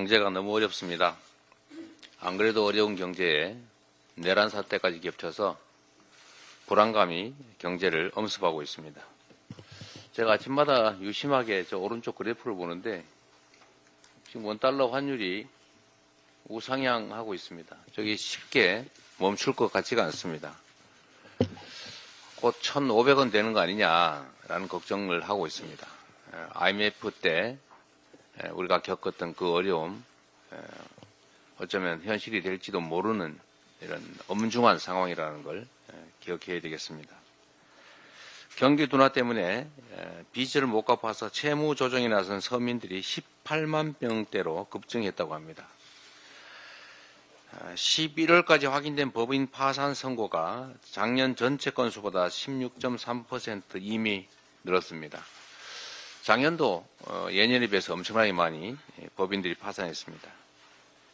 경제가 너무 어렵습니다. 안 그래도 어려운 경제에 내란 사태까지 겹쳐서 불안감이 경제를 엄습하고 있습니다. 제가 아침마다 유심하게 저 오른쪽 그래프를 보는데 지금 원달러 환율이 우상향하고 있습니다. 저기 쉽게 멈출 것 같지가 않습니다. 곧 1,500원 되는 거 아니냐라는 걱정을 하고 있습니다. IMF 때 우리가 겪었던 그 어려움, 어쩌면 현실이 될지도 모르는 이런 엄중한 상황이라는 걸 기억해야 되겠습니다. 경기 둔화 때문에 빚을 못 갚아서 채무 조정에 나선 서민들이 18만 명대로 급증했다고 합니다. 11월까지 확인된 법인 파산 선고가 작년 전체 건수보다 16.3% 이미 늘었습니다. 작년도 예년에 비해서 엄청나게 많이 법인들이 파산했습니다.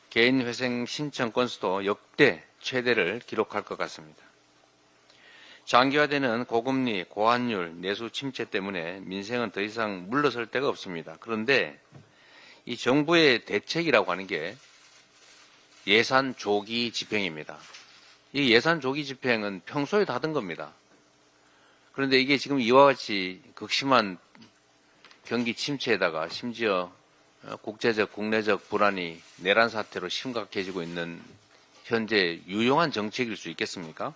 개인회생 신청 건수도 역대 최대를 기록할 것 같습니다. 장기화되는 고금리, 고환율, 내수 침체 때문에 민생은 더 이상 물러설 데가 없습니다. 그런데 이 정부의 대책이라고 하는 게 예산 조기 집행입니다. 이 예산 조기 집행은 평소에 다 하던 겁니다. 그런데 이게 지금 이와 같이 극심한 경기 침체에다가 심지어 국제적, 국내적 불안이 내란 사태로 심각해지고 있는 현재 유용한 정책일 수 있겠습니까?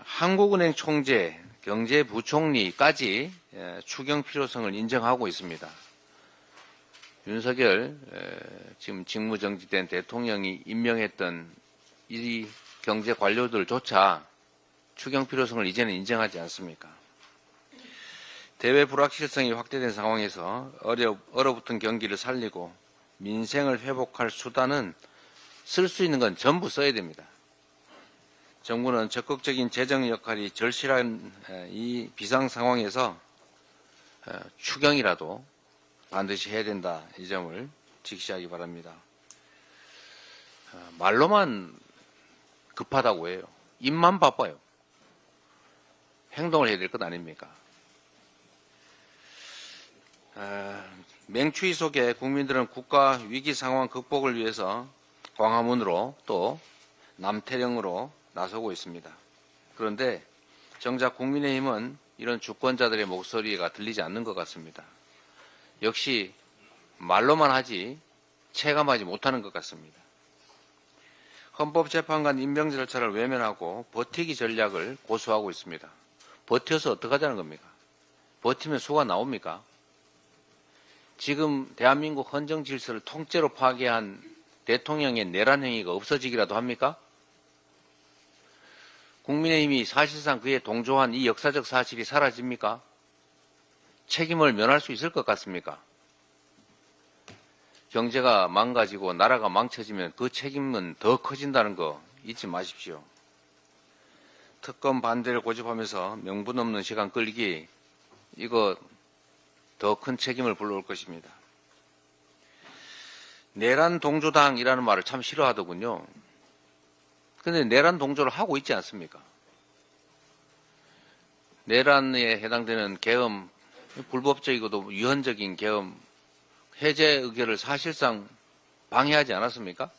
한국은행 총재, 경제부총리까지 추경 필요성을 인정하고 있습니다. 윤석열 지금 직무정지된 대통령이 임명했던 이 경제 관료들조차 추경 필요성을 이제는 인정하지 않습니까? 대외 불확실성이 확대된 상황에서 얼어붙은 경기를 살리고 민생을 회복할 수단은 쓸 수 있는 건 전부 써야 됩니다. 정부는 적극적인 재정 역할이 절실한 이 비상 상황에서 추경이라도 반드시 해야 된다. 이 점을 직시하기 바랍니다. 말로만 급하다고 해요. 입만 바빠요. 행동을 해야 될 것 아닙니까? 맹추위 속에 국민들은 국가 위기 상황 극복을 위해서 광화문으로 또 남태령으로 나서고 있습니다. 그런데 정작 국민의힘은 이런 주권자들의 목소리가 들리지 않는 것 같습니다. 역시 말로만 하지 체감하지 못하는 것 같습니다. 헌법재판관 임명 절차를 외면하고 버티기 전략을 고수하고 있습니다. 버텨서 어떡하자는 겁니까? 버티면 수가 나옵니까? 지금 대한민국 헌정 질서를 통째로 파괴한 대통령의 내란 행위가 없어지기라도 합니까? 국민의힘이 사실상 그에 동조한 이 역사적 사실이 사라집니까? 책임을 면할 수 있을 것 같습니까? 경제가 망가지고 나라가 망쳐지면 그 책임은 더 커진다는 거 잊지 마십시오. 특검 반대를 고집하면서 명분 없는 시간 끌기, 이거 더 큰 책임을 불러올 것입니다. 내란 동조당이라는 말을 참 싫어하더군요. 그런데 내란 동조를 하고 있지 않습니까? 내란에 해당되는 계엄, 불법적이고도 위헌적인 계엄, 해제 의결을 사실상 방해하지 않았습니까?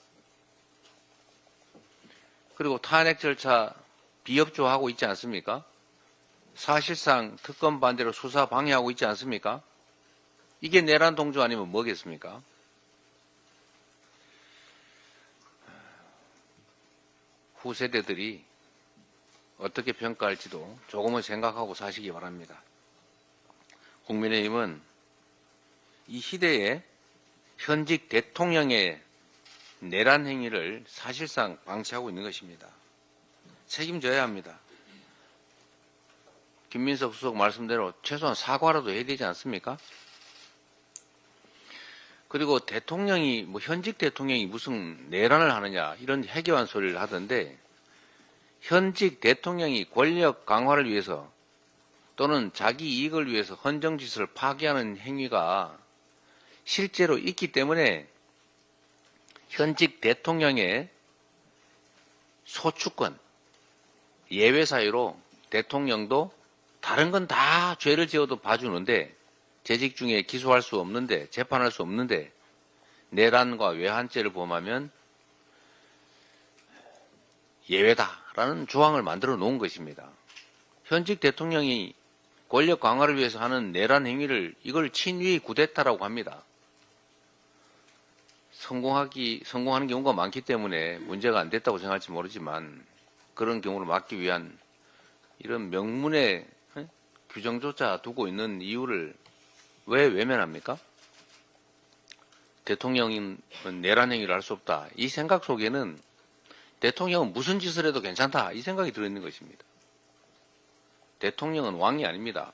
그리고 탄핵 절차 비협조하고 있지 않습니까? 사실상 특검 반대로 수사 방해하고 있지 않습니까? 이게 내란 동조 아니면 뭐겠습니까? 후세대들이 어떻게 평가할지도 조금은 생각하고 사시기 바랍니다. 국민의힘은 이 시대에 현직 대통령의 내란 행위를 사실상 방치하고 있는 것입니다. 책임져야 합니다. 김민석 수석 말씀대로 최소한 사과라도 해야 되지 않습니까? 그리고 대통령이, 현직 대통령이 무슨 내란을 하느냐, 이런 해괴한 소리를 하던데, 현직 대통령이 권력 강화를 위해서 또는 자기 이익을 위해서 헌정질서를 파괴하는 행위가 실제로 있기 때문에 현직 대통령의 소추권, 예외 사유로 대통령도 다른 건 다 죄를 지어도 봐주는데 재직 중에 기소할 수 없는데 재판할 수 없는데 내란과 외환죄를 범하면 예외다라는 조항을 만들어 놓은 것입니다. 현직 대통령이 권력 강화를 위해서 하는 내란 행위를 이걸 친위 구데타라고 합니다. 성공하는 경우가 많기 때문에 문제가 안 됐다고 생각할지 모르지만 그런 경우를 막기 위한 이런 명문의 규정조차 두고 있는 이유를 왜 외면합니까? 대통령은 내란 행위를 할 수 없다. 이 생각 속에는 대통령은 무슨 짓을 해도 괜찮다. 이 생각이 들어있는 것입니다. 대통령은 왕이 아닙니다.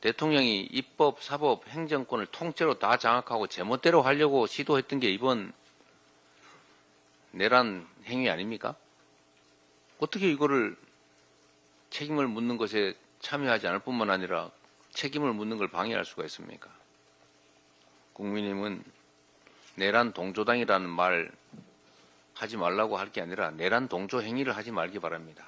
대통령이 입법, 사법, 행정권을 통째로 다 장악하고 제멋대로 하려고 시도했던 게 이번 내란 행위 아닙니까? 어떻게 이거를 책임을 묻는 것에 참여하지 않을 뿐만 아니라 책임을 묻는 걸 방해할 수가 있습니까? 국민의힘은 내란 동조당이라는 말 하지 말라고 할 게 아니라 내란 동조 행위를 하지 말기 바랍니다.